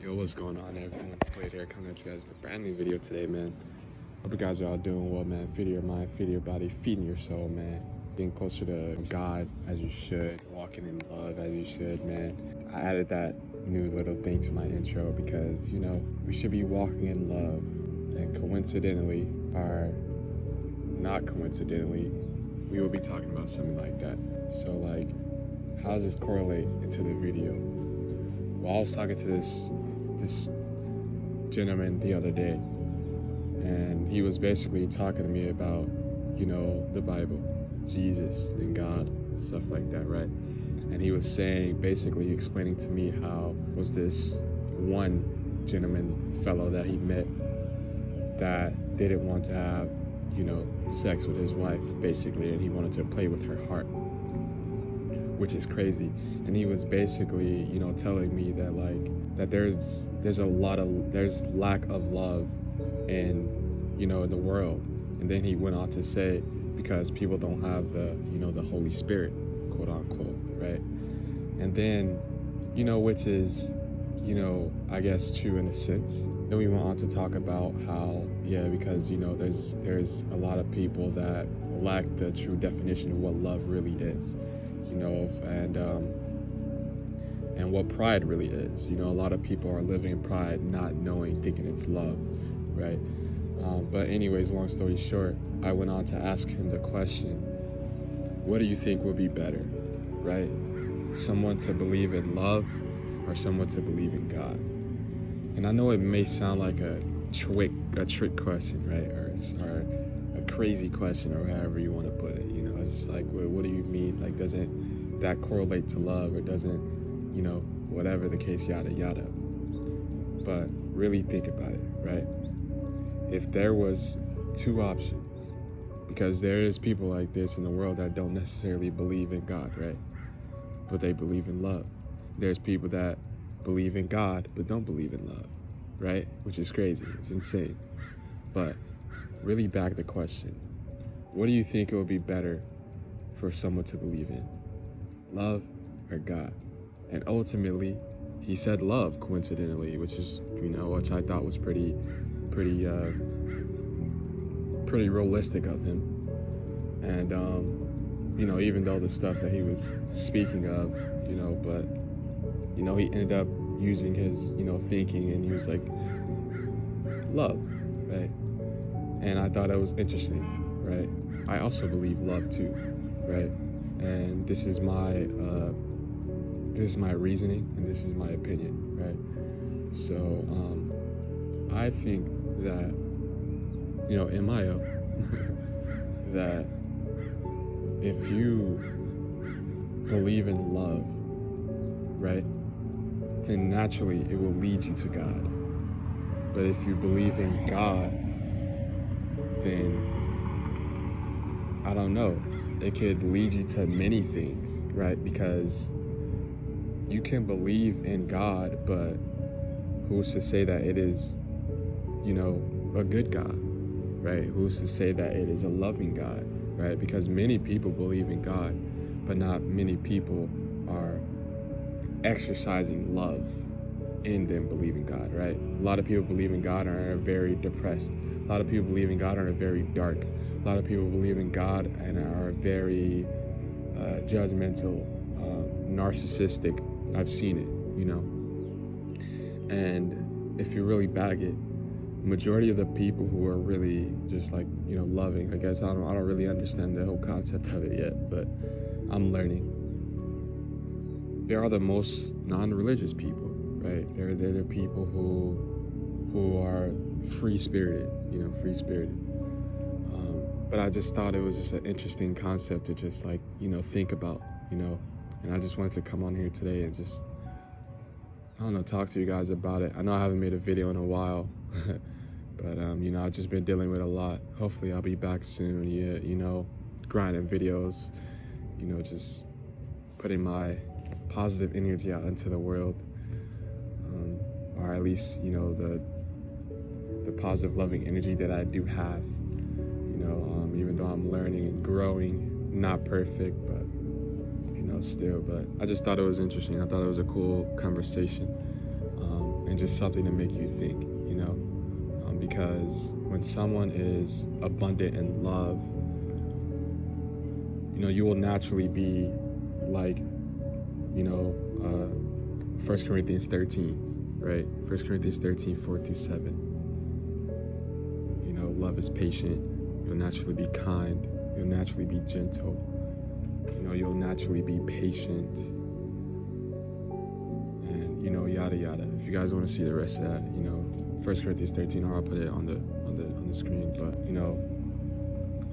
Yo, what's going on, everyone? Played here, coming at you guys with a brand new video today, man. Hope you guys are all doing well, man. Feeding your mind, feeding your body, feeding your soul, man. Being closer to God as you should, walking in love as you should, man. I added that new little thing to my intro because, we should be walking in love. And coincidentally, or not coincidentally, we will be talking about something like that. So, like, how does this correlate into the video? Well, I was talking to this gentleman the other day, and he was basically talking to me about, the Bible, Jesus and God, stuff like that, right? And he was saying, basically explaining to me how was this one fellow that he met that didn't want to have, sex with his wife, basically, and he wanted to play with her heart, which is crazy. And he was basically, telling me that, like, that there's lack of love in, in the world. And then he went on to say, because people don't have the Holy Spirit, quote unquote, right? And then, which is, I guess true in a sense. Then we went on to talk about how, because, there's a lot of people that lack the true definition of what love really is, and what pride really is. A lot of people are living in pride, not knowing, thinking it's love, right? But anyways, long story short, I went on to ask him the question, what do you think would be better, right? Someone to believe in love or someone to believe in God? And I know it may sound like a trick question, right? Or a crazy question, or however you want to put it. It's just like, well, what do you mean? Like, doesn't that correlate to love, or doesn't, whatever the case, yada yada. But really think about it, right? If there was two options, because there is people like this in the world that don't necessarily believe in God, right? But they believe in love. There's people that believe in God but don't believe in love, right? Which is crazy. It's insane. But really back the question, what do you think it would be better for someone to believe in? Love or God? And ultimately, he said love, coincidentally, which is, which I thought was pretty realistic of him. And, even though the stuff that he was speaking of, but, he ended up using his, thinking, and he was like, love, right? And I thought that was interesting, right? I also believe love too, right? And this is my reasoning, and this is my opinion, right? So I think that, in my that if you believe in love, right, then naturally it will lead you to God. But if you believe in God, then I don't know, it could lead you to many things, right? Because you can believe in God, but who's to say that it is, a good God, right? Who's to say that it is a loving God, right? Because many people believe in God, but not many people are exercising love in them believing God, right? A lot of people believe in God and are very depressed. A lot of people believe in God and are very dark. A lot of people believe in God and are very judgmental, narcissistic. I've seen it, And if you really bag it, majority of the people who are really just like, loving, I guess I don't really understand the whole concept of it yet, but I'm learning. They are the most non-religious people, right? They're the people who are free-spirited, free-spirited. But I just thought it was just an interesting concept to just like, think about, and I just wanted to come on here today and just, I don't know, talk to you guys about it. I know I haven't made a video in a while, but, I've just been dealing with a lot. Hopefully I'll be back soon, grinding videos, just putting my positive energy out into the world, or at least, the positive, loving energy that I do have, even though I'm learning and growing, not perfect, but, still. But I just thought it was interesting. I thought it was a cool conversation. and just something to make you think, you know, because when someone is abundant in love, you know, you will naturally be like, you know, 1 Corinthians 13, right? 1 Corinthians 13, 4 through 7. You know, love is patient. You'll naturally be kind. You'll naturally be gentle. You know, you'll naturally be patient. And, you know, yada yada. If you guys want to see the rest of that, you know, 1 Corinthians 13, or I'll put it on the screen. But, you know,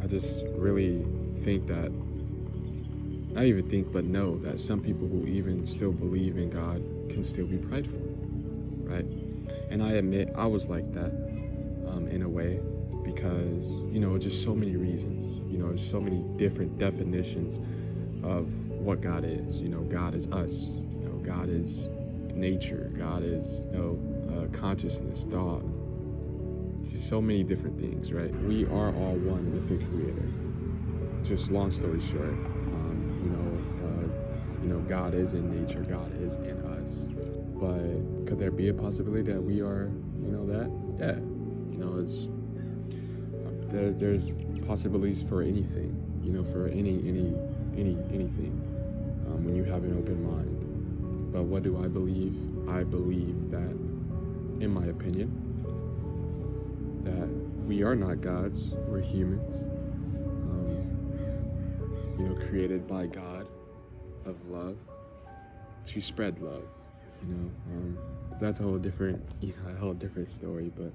I just really think that, not even think, but know that some people who even still believe in God can still be prideful, right? And I admit I was like that in a way, because, you know, just so many reasons, you know, so many different definitions of what God is. You know, God is us, you know, God is nature, God is, you know, consciousness, thought, so many different things, right? We are all one with the Creator. Just long story short, you know, God is in nature, God is in us. But could there be a possibility that we are, you know, that? Yeah. You know, it's there's possibilities for anything, you know, for anything, when you have an open mind. But what do I believe? I believe that, in my opinion, that we are not gods, we're humans, you know, created by God of love to spread love, you know. That's a whole different, you know, a whole different story. But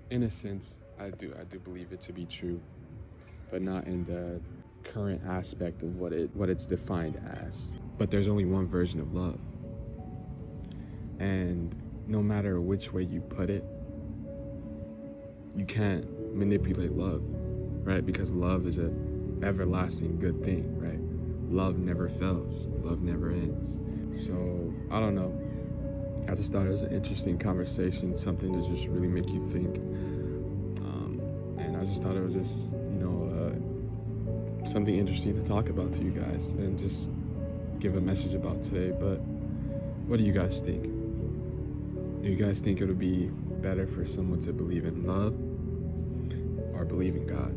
in a sense, I do believe it to be true, but not in the current aspect of what it's defined as. But there's only one version of love, and no matter which way you put it, you can't manipulate love, right? Because love is a everlasting good thing, right? Love never fails, love never ends. So I don't know, I just thought it was an interesting conversation, something to just really make you think, and I just thought it was just, you know, something interesting to talk about to you guys and just give a message about today. But what do you guys think? Do you guys think it would be better for someone to believe in love or believe in God?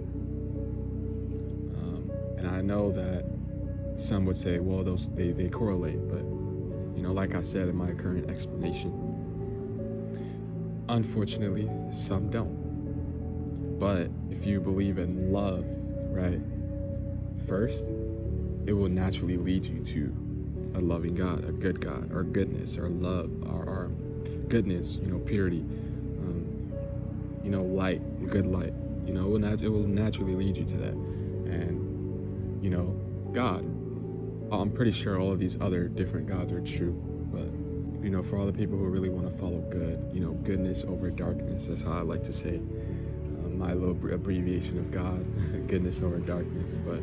And I know that some would say, well, they correlate, but, you know, like I said in my current explanation, unfortunately, some don't. But if you believe in love, right, first, it will naturally lead you to a loving God, a good God, or goodness, or love, or goodness, you know, purity, you know, light, good light. You know, it will naturally lead you to that. And, you know, God. I'm pretty sure all of these other different gods are true, but, you know, for all the people who really want to follow good, you know, goodness over darkness, that's how I like to say my little abbreviation of God, goodness over darkness. But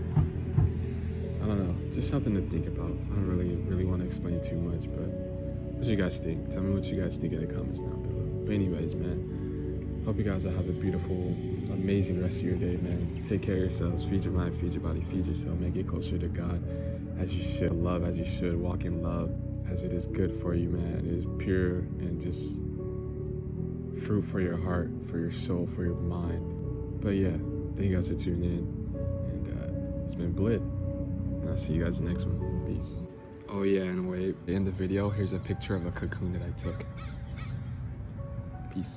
I don't know, just something to think about. I don't really want to explain too much, but what do you guys think? Tell me what you guys think in the comments down below. But anyways, man, hope you guys will have a beautiful, amazing rest of your day, man. Take care of yourselves, feed your mind, feed your body, feed yourself, man. Get closer to God as you should, love as you should, walk in love as it is good for you, man. It is pure and just fruit for your heart, for your soul, for your mind. But yeah, thank you guys for tuning in, and it's been Blit, and I'll see you guys in the next one. Peace. Oh yeah, and wait, in the video, here's a picture of a cocoon that I took. Peace.